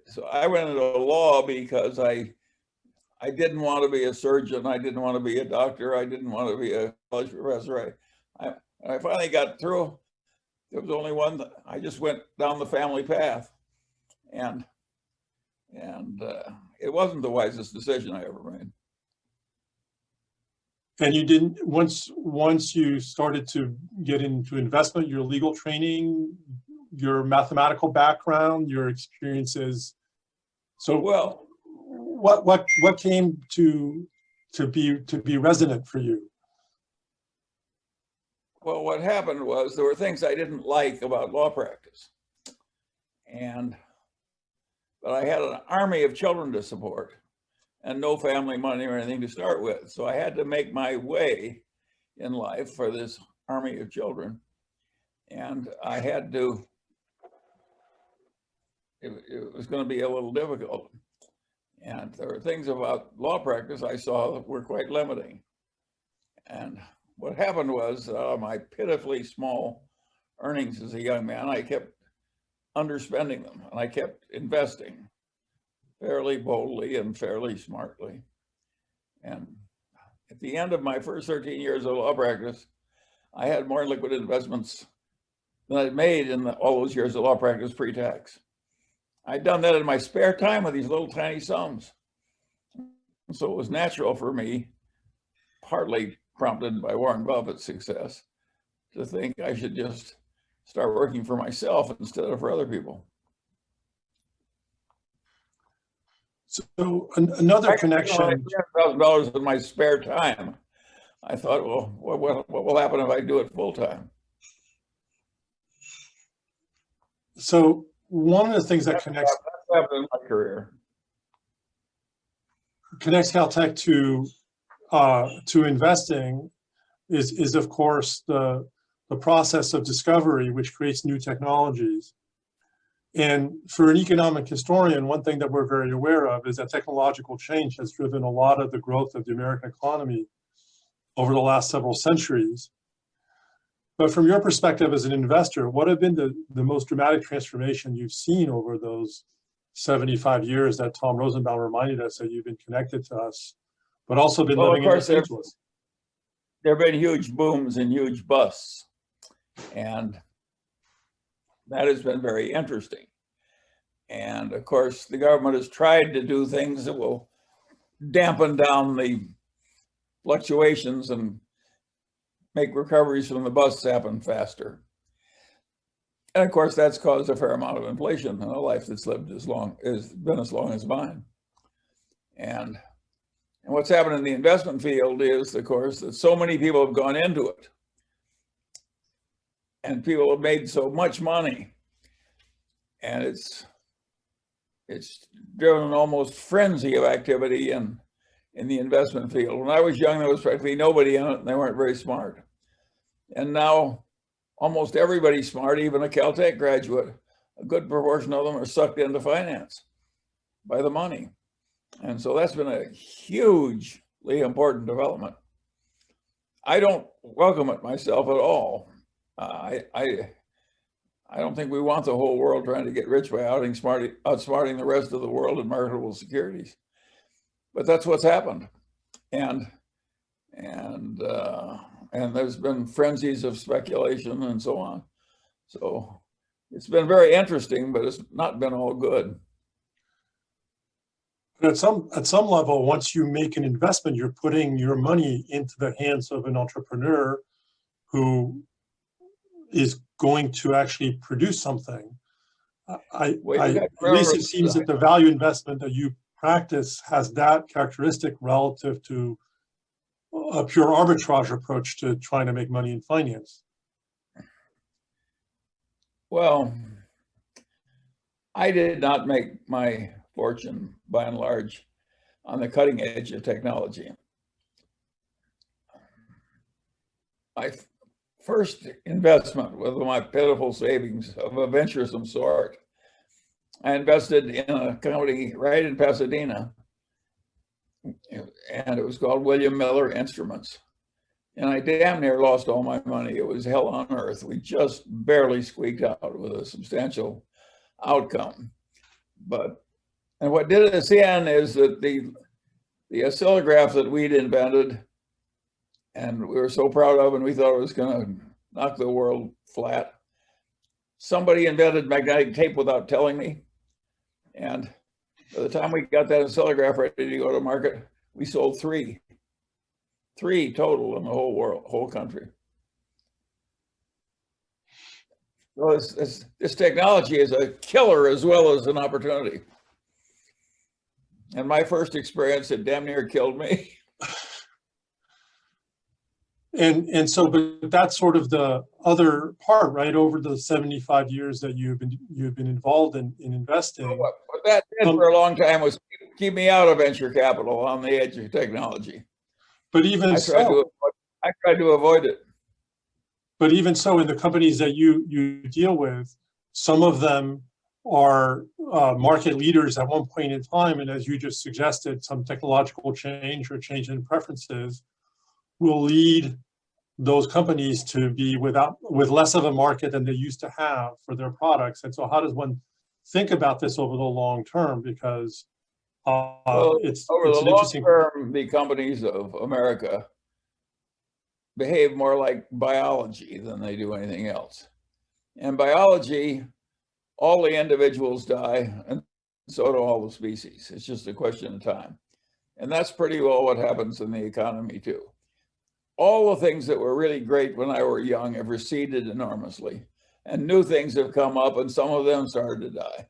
so I went into law because I didn't want to be a surgeon. I didn't want to be a doctor. I didn't want to be a college professor. I finally got through. There was only one. I just went down the family path, and it wasn't the wisest decision I ever made. And you didn't, once you started to get into investment, your legal training, your mathematical background, your experiences. So well, what came to be resonant for you? Well, what happened was there were things I didn't like about law practice, but I had an army of children to support and no family money or anything to start with. So I had to make my way in life for this army of children. And I had to, it was going to be a little difficult. And there were things about law practice I saw that were quite limiting. And what happened was my pitifully small earnings as a young man, I kept underspending them, and I kept investing fairly boldly and fairly smartly. And at the end of my first 13 years of law practice, I had more liquid investments than I'd made in all those years of law practice pre-tax. I'd done that in my spare time with these little tiny sums. And so it was natural for me, partly prompted by Warren Buffett's success, to think I should just start working for myself instead of for other people. So another connection. $1,000 in my spare time. I thought, well, what will happen if I do it full time? So one of the things that connects in my career connects Caltech to investing is of course the process of discovery, which creates new technologies. And for an economic historian, one thing that we're very aware of is that technological change has driven a lot of the growth of the American economy over the last several centuries. But from your perspective as an investor, what have been the most dramatic transformation you've seen over those 75 years that Tom Rosenbaum reminded us that you've been connected to us, but also been living in Los Angeles? There have been huge booms and huge busts, and that has been very interesting. And of course, the government has tried to do things that will dampen down the fluctuations and make recoveries from the busts happen faster. And of course, that's caused a fair amount of inflation in a life that's lived as long as mine. And what's happened in the investment field is, of course, that so many people have gone into it, and people have made so much money, and it's driven an almost frenzy of activity in the investment field. When I was young, there was practically nobody in it, and they weren't very smart. And now almost everybody's smart, even a Caltech graduate. A good proportion of them are sucked into finance by the money. And so that's been a hugely important development. I don't welcome it myself at all. I don't think we want the whole world trying to get rich by outsmarting the rest of the world in marketable securities. But that's what's happened. And there's been frenzies of speculation and so on. So it's been very interesting, but it's not been all good. But at some level, once you make an investment, you're putting your money into the hands of an entrepreneur who is going to actually produce something. At least it seems that the value investment that you practice has that characteristic relative to a pure arbitrage approach to trying to make money in finance. Well, I did not make my fortune, by and large, on the cutting edge of technology. My first investment with my pitiful savings of a venturesome sort, I invested in a company right in Pasadena, and it was called William Miller Instruments. And I damn near lost all my money. It was hell on earth. We just barely squeaked out with a substantial outcome. But And what did us in is that the oscillograph that we'd invented and we were so proud of, and we thought it was going to knock the world flat. Somebody invented magnetic tape without telling me. And by the time we got that oscillograph ready to go to market, we sold three total in the whole world, whole country. So this technology is a killer as well as an opportunity. And my first experience, it damn near killed me. And so, but that's sort of the other part, right? Over the 75 years that you've been involved in investing. What that did for a long time was keep me out of venture capital on the edge of technology. But even I tried to avoid it. But even so, in the companies that you deal with, some of them are market leaders at one point in time, and as you just suggested, some technological change or change in preferences will lead those companies to be with less of a market than they used to have for their products. And so how does one think about this over the long term? Because it's over the an long interesting term, the companies of America behave more like biology than they do anything else. In biology, all the individuals die, and so do all the species. It's just a question of time. And that's pretty well what happens in the economy too. All the things that were really great when I were young have receded enormously, and new things have come up, and some of them started to die.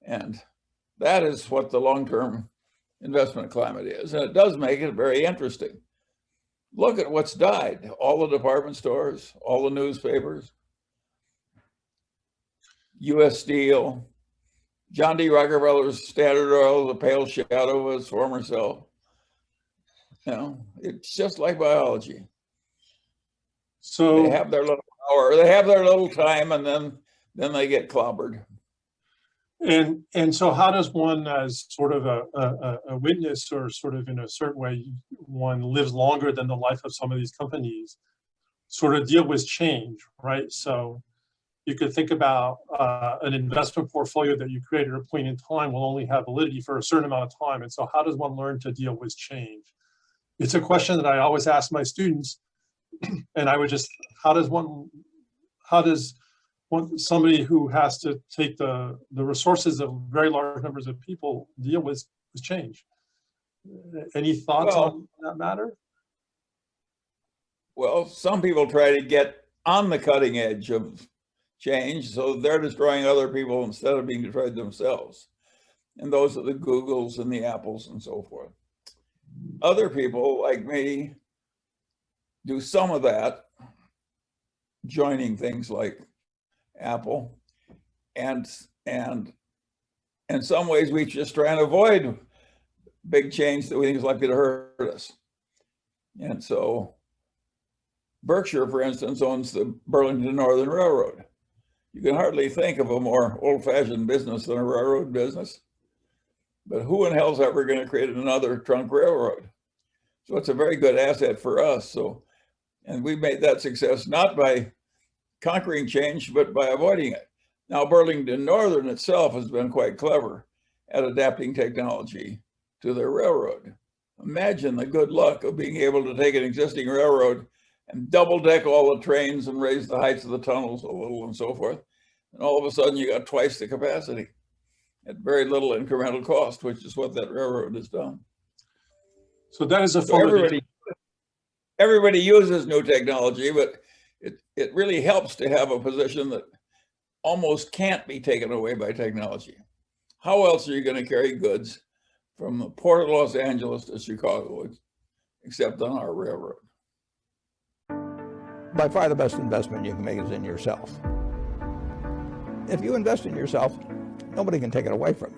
And that is what the long-term investment climate is. And it does make it very interesting. Look at what's died. All the department stores, all the newspapers, U.S. Steel, John D. Rockefeller's Standard Oil, the pale shadow of his former self. You know, it's just like biology. So they have their little hour, they have their little time, and then they get clobbered. And so how does one, as sort of a witness, or sort of in a certain way, one lives longer than the life of some of these companies, sort of deal with change, right? So you could think about an investment portfolio that you create at a point in time will only have validity for a certain amount of time. And so how does one learn to deal with change? It's a question that I always ask my students, and I would just, how does somebody who has to take the resources of very large numbers of people deal with change? Any thoughts on that matter? Well, some people try to get on the cutting edge of change, so they're destroying other people instead of being destroyed themselves. And those are the Googles and the Apples and so forth. Other people like me do some of that, joining things like Apple, and in some ways we just try and avoid big change that we think is likely to hurt us. And so Berkshire, for instance, owns the Burlington Northern Railroad. You can hardly think of a more old-fashioned business than a railroad business. But who in hell's ever going to create another trunk railroad? So it's a very good asset for us. So, and we made that success not by conquering change, but by avoiding it. Now, Burlington Northern itself has been quite clever at adapting technology to their railroad. Imagine the good luck of being able to take an existing railroad and double deck all the trains and raise the heights of the tunnels a little and so forth. And all of a sudden you got twice the capacity at very little incremental cost, which is what that railroad has done. So that is a everybody uses new technology, but it really helps to have a position that almost can't be taken away by technology. How else are you going to carry goods from the port of Los Angeles to Chicago, except on our railroad? By far the best investment you can make is in yourself. If you invest in yourself, nobody can take it away from you.